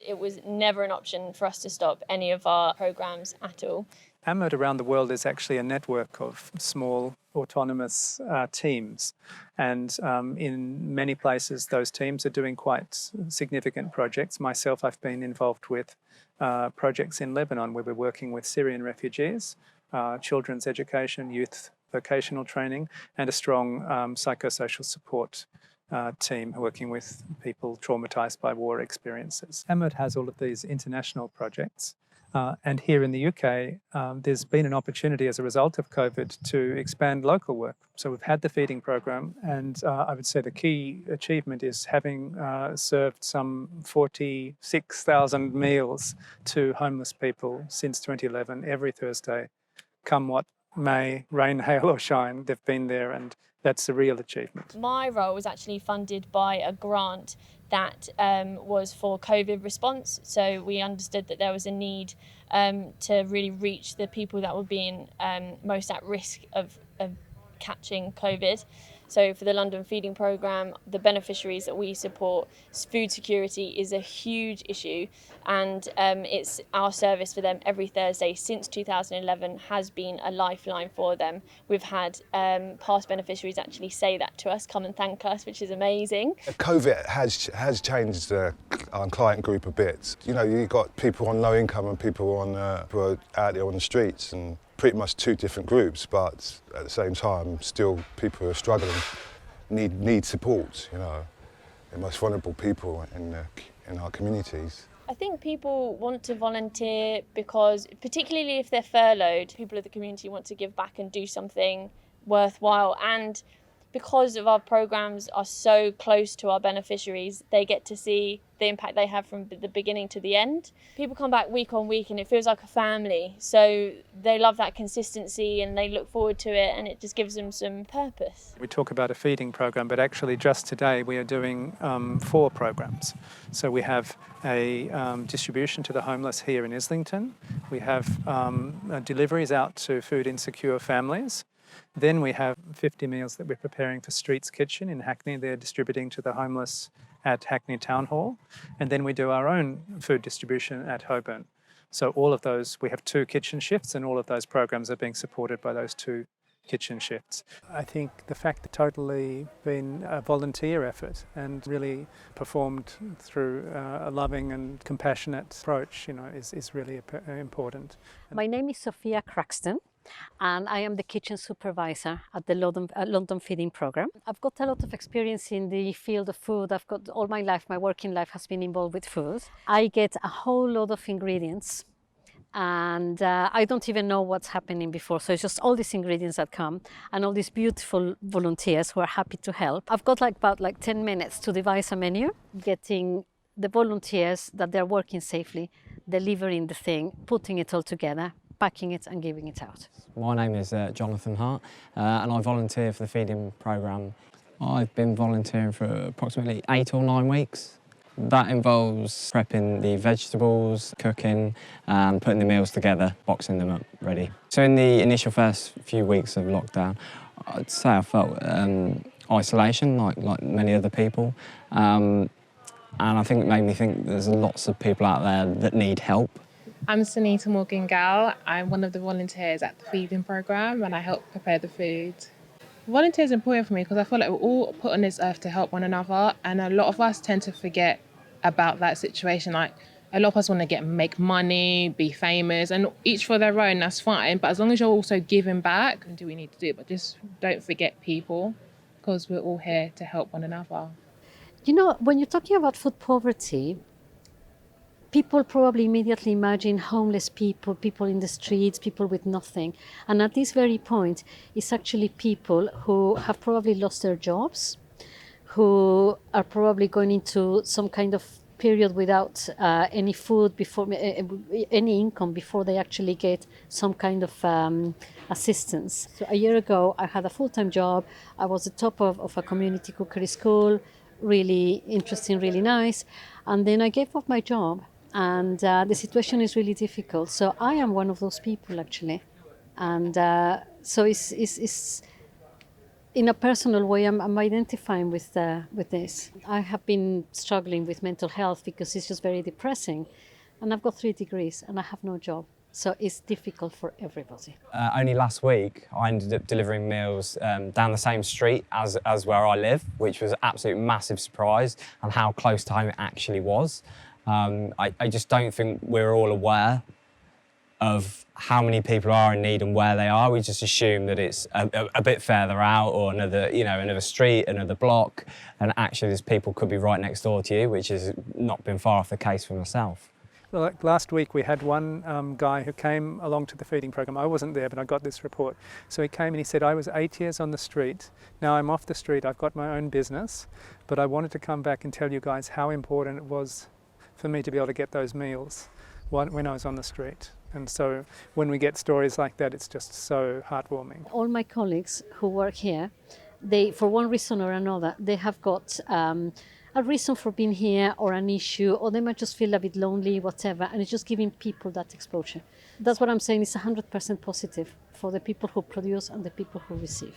It was never an option for us to stop any of our programmes at all. AMURT around the world is actually a network of small autonomous teams, and in many places those teams are doing quite significant projects. Myself, I've been involved with projects in Lebanon where we're working with Syrian refugees, children's education, youth vocational training, and a strong psychosocial support team working with people traumatised by war experiences. AMURT has all of these international projects. And here in the UK, there's been an opportunity as a result of COVID to expand local work. So we've had the feeding program, and I would say the key achievement is having served some 46,000 meals to homeless people since 2011, every Thursday. Come what may, rain, hail or shine, they've been there, and that's a real achievement. My role was actually funded by a grant that was for COVID response. So we understood that there was a need to really reach the people that were being most at risk of catching COVID. So for the London Feeding Programme, the beneficiaries that we support, food security is a huge issue, and it's our service for them every Thursday since 2011 has been a lifeline for them. We've had past beneficiaries actually say that to us, come and thank us, which is amazing. COVID has changed our client group a bit. You know, you've got people on low income and people on who are out there on the streets, and pretty much two different groups, but at the same time, still people who are struggling need support. You know, the most vulnerable people in our communities. I think people want to volunteer because, particularly if they're furloughed, people of the community want to give back and do something worthwhile. And because of our programmes are so close to our beneficiaries, they get to see the impact they have from the beginning to the end. People come back week on week and it feels like a family. So they love that consistency and they look forward to it, and it just gives them some purpose. We talk about a feeding program, but actually just today we are doing 4 programs. So we have a distribution to the homeless here in Islington. We have deliveries out to food insecure families. Then we have 50 meals that we're preparing for Streets Kitchen in Hackney. They're distributing to the homeless at Hackney Town Hall. And then we do our own food distribution at Holborn. So all of those, we have 2 kitchen shifts, and all of those programs are being supported by those 2 kitchen shifts. I think the fact that totally been a volunteer effort and really performed through a loving and compassionate approach, you know, is really important. My name is Sophia Craxton, and I am the kitchen supervisor at the London Feeding Programme. I've got a lot of experience in the field of food. I've got all my life, my working life has been involved with food. I get a whole lot of ingredients, and I don't even know what's happening before. So it's just all these ingredients that come and all these beautiful volunteers who are happy to help. I've got about 10 minutes to devise a menu, getting the volunteers that they're working safely, delivering the thing, putting it all together, packing it and giving it out. My name is Jonathan Hart, and I volunteer for the feeding programme. I've been volunteering for approximately 8 or 9 weeks. That involves prepping the vegetables, cooking, and putting the meals together, boxing them up ready. So in the initial first few weeks of lockdown, I'd say I felt isolation, like many other people. And I think it made me think there's lots of people out there that need help. I'm Sunita Morgan-Gal. I'm one of the volunteers at the feeding programme, and I help prepare the food. Volunteer is important for me because I feel like we're all put on this earth to help one another, and a lot of us tend to forget about that situation. Like, a lot of us want to make money, be famous, and each for their own, that's fine. But as long as you're also giving back, and do we need to do it, but just don't forget people, because we're all here to help one another. You know, when you're talking about food poverty, people probably immediately imagine homeless people, people in the streets, people with nothing. And at this very point, it's actually people who have probably lost their jobs, who are probably going into some kind of period without any food, before any income, before they actually get some kind of assistance. So a year ago, I had a full-time job. I was the top of a community cookery school, really interesting, really nice. And then I gave up my job. And the situation is really difficult. So I am one of those people, actually. And so it's in a personal way, I'm identifying with this. I have been struggling with mental health because it's just very depressing. And I've got 3 degrees and I have no job. So it's difficult for everybody. Only last week, I ended up delivering meals down the same street as where I live, which was an absolute massive surprise and how close to home it actually was. I just don't think we're all aware of how many people are in need and where they are. We just assume that it's a bit further out or another street, another block, and actually these people could be right next door to you, which has not been far off the case for myself. Well, like last week we had one guy who came along to the feeding program. I wasn't there, but I got this report. So he came and he said, I was 8 years on the street. Now I'm off the street. I've got my own business, but I wanted to come back and tell you guys how important it was for me to be able to get those meals when I was on the street. And so when we get stories like that, it's just so heartwarming. All my colleagues who work here, they, for one reason or another, they have got a reason for being here or an issue, or they might just feel a bit lonely, whatever, and it's just giving people that exposure. That's what I'm saying, it's 100% positive for the people who produce and the people who receive.